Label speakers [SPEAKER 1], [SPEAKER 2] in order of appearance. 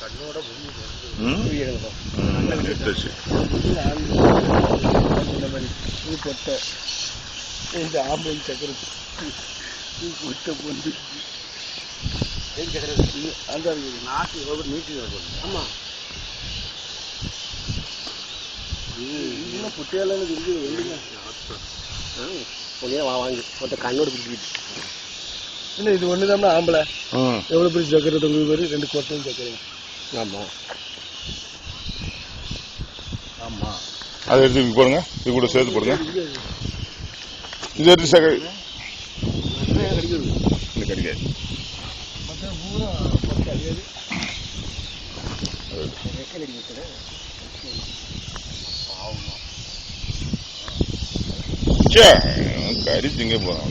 [SPEAKER 1] கண்ணோட பொட்ட இந்த ஆம்பளை சக்கரத்து பொட்ட பொந்து அந்த நாட்டு ஒவ்வொரு நீட்டு ஆமா குட்டியால இருக்குது வாங்கி ஒருத்த கண்ணோட பிடிச்சிக்கிட்டு இல்லை இது ஒன்று தான் ஆம்பளை எவ்வளோ பெரிய சக்கரை தொங்குது பேர் 2 கொட்டையும் சக்கரை ஆமாம் ஆமாம்
[SPEAKER 2] அதை எடுத்து போடுங்க இது கூட சேர்த்து போடுங்க இது எடுத்து சக்கரை கிடைக்காது
[SPEAKER 1] மற்ற பூரா பொட்டை அடியாது ரெக்கல் அடிக்கிறது
[SPEAKER 2] கறி திங்க போகிறோம்